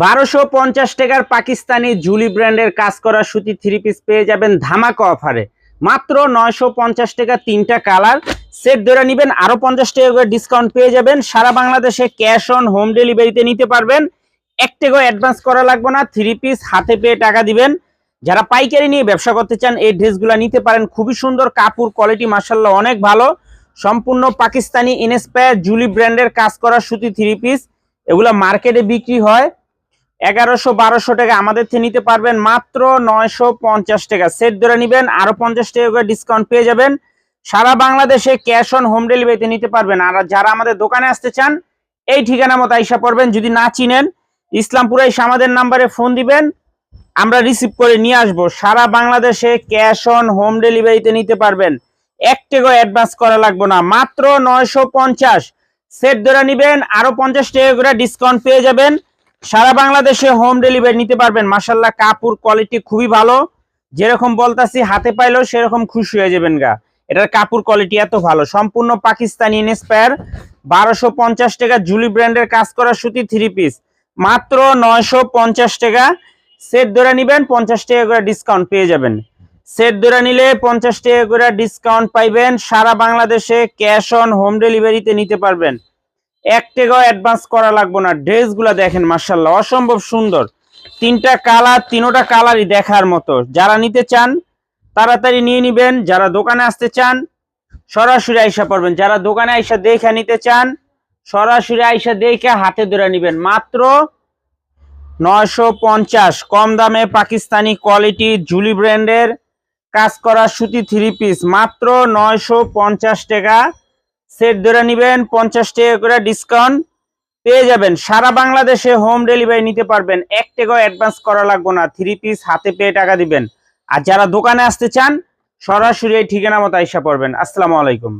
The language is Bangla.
1250 টাকার পাকিস্তানি জুলি ব্র্যান্ডের কাজ করা সুতি থ্রি পিস পেয়ে যাবেন ধামাকা অফারে। মাত্র 950 টাকা, 3টা কালার সেট ধরে নেবেন, আরো 50 টাকা করে ডিসকাউন্ট পেয়ে যাবেন। সারা বাংলাদেশে ক্যাশ অন হোম ডেলিভারিতে নিতে পারবেন, 1 টাকাও অ্যাডভান্স করা লাগবে না। থ্রি পিস হাতে পেয়ে টাকা দিবেন। যারা পাইকারি নিয়ে ব্যবসা করতে চান এই ড্রেসগুলো নিতে পারেন, খুবই সুন্দর কাপড় কোয়ালিটি মাশাআল্লাহ অনেক ভালো। সম্পূর্ণ পাকিস্তানি ইনস্পায়ার জুলি ব্র্যান্ডের কাজ করা সুতি থ্রি পিস, এগুলো মার্কেটে বিক্রি হয় 1100-1200 টাকা, আমাদের থেকে নিতে পারবেন মাত্র 950 টাকা। সেট ধরে নেবেন, আরো 50 টাকা করে ডিসকাউন্ট পেয়ে যাবেন। সারা বাংলাদেশে ক্যাশ অন হোম ডেলিভারিতে নিতে পারবেন। আর যারা আমাদের দোকানে আসতে চান এই ঠিকানা মতো আইসা পড়বেন। যদি না চিনেন ইসলামপুরে এসে আমাদের নাম্বারে ফোন দিবেন, আমরা রিসিভ করে নিয়ে আসবো। সারা বাংলাদেশে ক্যাশ অন হোম ডেলিভারিতে নিতে পারবেন, 1 টাকাও অ্যাডভান্স করা লাগবে না। মাত্র 950। সেট ধরে নেবেন, আরো 50 টাকা করে ডিসকাউন্ট পেয়ে যাবেন। সারা বাংলাদেশে হোম ডেলিভারি নিতে পারবেন। মাশাআল্লাহ কাপড় কোয়ালিটি খুবই ভালো, যেরকম বলতাছি হাতে পাইলেও সেরকম খুশি হয়ে যাবেন গা। এটার কাপড় কোয়ালিটি এত ভালো, সম্পূর্ণ পাকিস্তানি ইনস্পায়ার। 1250 টাকা জুলি ব্র্যান্ডের কাজ করা সুতি থ্রি পিস, মাত্র 950 টাকা। সেট ধরে নিবেন, 50 টাকা করে ডিসকাউন্ট পেয়ে যাবেন। সেট ধরে নিলে 50 টাকা করে ডিসকাউন্ট পাইবেন। সারা বাংলাদেশে ক্যাশ অন হোম ডেলিভারিতে নিতে পারবেন, 1 টাকাও অ্যাডভান্স করা লাগবে না। ড্রেসগুলো দেখেন মাশাআল্লাহ অসম্ভব সুন্দর, 3টা কালার, 3টা কালারই দেখার মতো। যারা নিতে চান তাড়াতাড়ি নিয়ে নিবেন। যারা দোকানে আসতে চান সরাসরি আইসা পড়বেন। যারা দোকানে আইসা দেখে নিতে চান সরাসরি আইসা দেখে হাতে ধরে নিবেন। মাত্র 950, কম দামে পাকিস্তানি কোয়ালিটি জুলি ব্র্যান্ডের কাজ করা সুতি থ্রি পিস, মাত্র 950 টাকা। সেট ধরে নিবেন, 50 টাকা করে ডিসকাউন্ট পেয়ে যাবেন। সারা বাংলাদেশে হোম ডেলিভারি নিতে পারবেন, 1 টাকাও অ্যাডভান্স করা লাগবে না। থ্রি পিস হাতে পেয়ে টাকা দিবেন। আর যারা দোকানে আসতে চান সরাসরি এই ঠিকানা মতো আইসা পড়বেন। আসসালামু আলাইকুম।